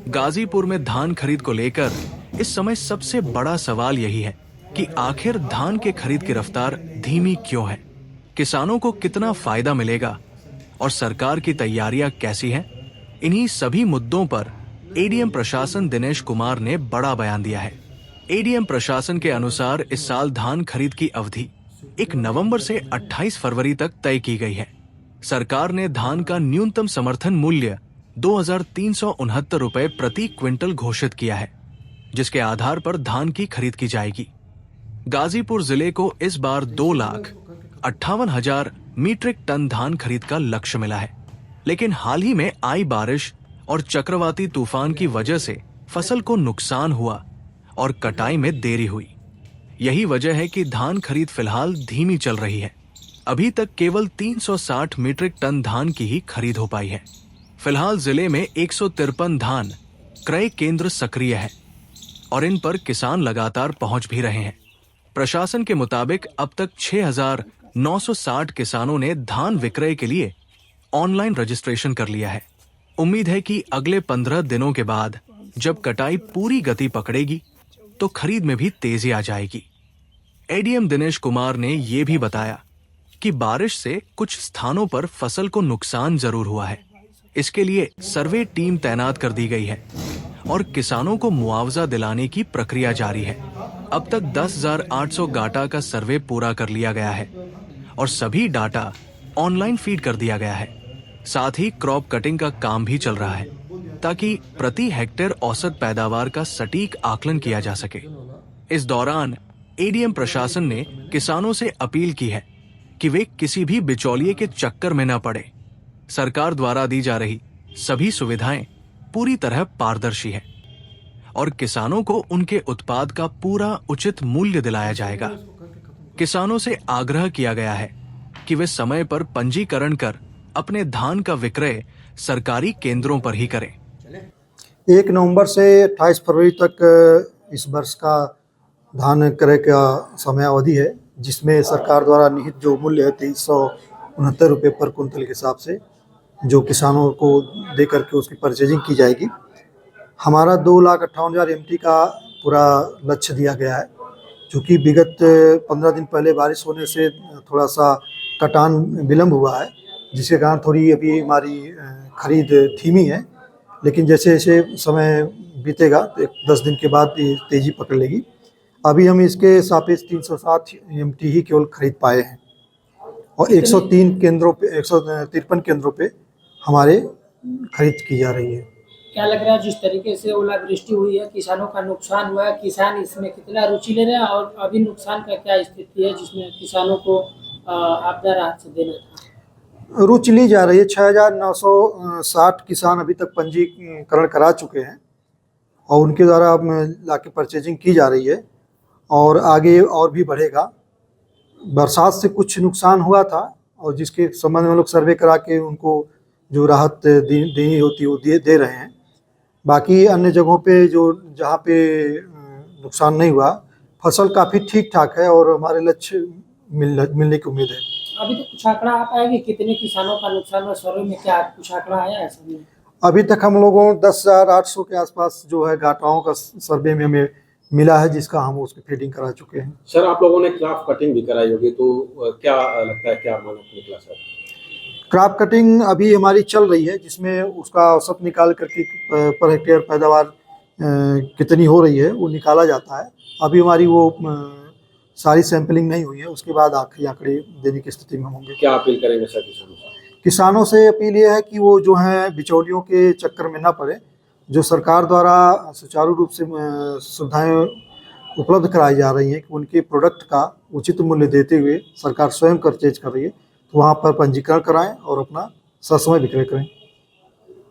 गाजीपुर में धान खरीद को लेकर इस समय सबसे बड़ा सवाल यही है कि आखिर धान के खरीद की रफ्तार धीमी क्यों है, किसानों को कितना फायदा मिलेगा और सरकार की तैयारियां कैसी हैं? इन्हीं सभी मुद्दों पर एडीएम प्रशासन दिनेश कुमार ने बड़ा बयान दिया है। एडीएम प्रशासन के अनुसार इस साल धान खरीद की अवधि 1 नवंबर से 28 फरवरी तक तय की गई है। सरकार ने धान का न्यूनतम समर्थन मूल्य 2,369 रुपए प्रति क्विंटल घोषित किया है, जिसके आधार पर धान की खरीद की जाएगी। गाजीपुर जिले को इस बार 2,58,000 मीट्रिक टन धान खरीद का लक्ष्य मिला है, लेकिन हाल ही में आई बारिश और चक्रवाती तूफान की वजह से फसल को नुकसान हुआ और कटाई में देरी हुई। यही वजह है कि धान खरीद फिलहाल धीमी चल रही है। अभी तक केवल 360 मीट्रिक टन धान की ही खरीद हो पाई है। फिलहाल जिले में 153 धान क्रय केंद्र सक्रिय है और इन पर किसान लगातार पहुंच भी रहे हैं। प्रशासन के मुताबिक अब तक 6,960 किसानों ने धान विक्रय के लिए ऑनलाइन रजिस्ट्रेशन कर लिया है। उम्मीद है कि अगले 15 दिनों के बाद जब कटाई पूरी गति पकड़ेगी तो खरीद में भी तेजी आ जाएगी। एडीएम दिनेश कुमार ने ये भी बताया कि बारिश से कुछ स्थानों पर फसल को नुकसान जरूर हुआ है। इसके लिए सर्वे टीम तैनात कर दी गई है और किसानों को मुआवजा दिलाने की प्रक्रिया जारी है। अब तक 10,800 डाटा का सर्वे पूरा कर लिया गया है और सभी डाटा ऑनलाइन फीड कर दिया गया है। साथ ही क्रॉप कटिंग का काम भी चल रहा है ताकि प्रति हेक्टेयर औसत पैदावार का सटीक आकलन किया जा सके। इस दौरान एडीएम प्रशासन ने किसानों से अपील की है कि वे किसी भी बिचौलिए के चक्कर में न पड़े। सरकार द्वारा दी जा रही सभी सुविधाएं पूरी तरह पारदर्शी है और किसानों को उनके उत्पाद का पूरा उचित मूल्य दिलाया जाएगा। किसानों से आग्रह किया गया है कि वे समय पर पंजीकरण कर अपने धान का विक्रय सरकारी केंद्रों पर ही करें। 1 नवंबर से 28 फरवरी तक इस वर्ष का धान क्रय का समयावधि है, जिसमें सरकार द्वारा निहित जो मूल्य है 2369 रुपये पर कुंतल के हिसाब से जो किसानों को दे करके उसकी परचेजिंग की जाएगी। हमारा 2,58,000 MT का पूरा लक्ष्य दिया गया है। चूँकि विगत 15 दिन पहले बारिश होने से थोड़ा सा कटान विलम्ब हुआ है, जिसके कारण थोड़ी अभी हमारी खरीद धीमी है, लेकिन जैसे जैसे समय बीतेगा तो 10 दिन के बाद ये तेज़ी पकड़ लेगी। अभी हम इसके सापेक्ष 360 MT ही केवल खरीद पाए हैं और 153 केंद्रों पे हमारे खरीद की जा रही है। क्या लग रहा है, जिस तरीके से ओलावृष्टि हुई है, किसानों का नुकसान हुआ है, किसान इसमें कितना रुचि ले रहे हैं और अभी नुकसान का क्या स्थिति है जिसमें किसानों को आपदा राहत से देना था? रुचि ली जा रही है। 6,960 किसान अभी तक पंजीकरण करा चुके हैं और उनके द्वारा अब लाके परचेजिंग की जा रही है और आगे और भी बढ़ेगा। बरसात से कुछ नुकसान हुआ था और जिसके संबंध में लोग सर्वे करा के उनको जो राहत देनी होती है वो दे रहे हैं। बाकी अन्य जगहों पे जहाँ पे नुकसान नहीं हुआ, फसल काफ़ी ठीक ठाक है और हमारे लक्ष्य मिलने की उम्मीद है। अभी तक कुछ आंकड़ा आ पाया कि कितने किसानों का नुकसान हुआ? सर्वे में क्या कुछ आंकड़ा आया है? अभी तक हम लोगों 10,800 के आसपास जो है घाटाओं का सर्वे में हमें मिला है, जिसका हम उसकी फीडिंग करा चुके हैं। सर, आप लोगों ने क्रॉप कटिंग भी कराई होगी, तो क्या लगता है, क्या मानक निकला सर? क्रॉप कटिंग अभी हमारी चल रही है, जिसमें उसका औसत निकाल करके पर हेक्टेयर पैदावार कितनी हो रही है वो निकाला जाता है। अभी हमारी वो सारी सैंपलिंग नहीं हुई है, उसके बाद आखिरी आंकड़े देने की स्थिति में होंगे। क्या अपील करेंगे सर किसानों से? किसानों से अपील ये है कि वो जो है बिचौलियों के चक्कर में ना पड़े। जो सरकार द्वारा सुचारू रूप से सुविधाएं उपलब्ध कराई जा रही हैं कि उनके प्रोडक्ट का उचित मूल्य देते हुए सरकार स्वयं परचेज कर रही है, तो वहाँ पर पंजीकरण कराएं और अपना ससमय विक्रय करें।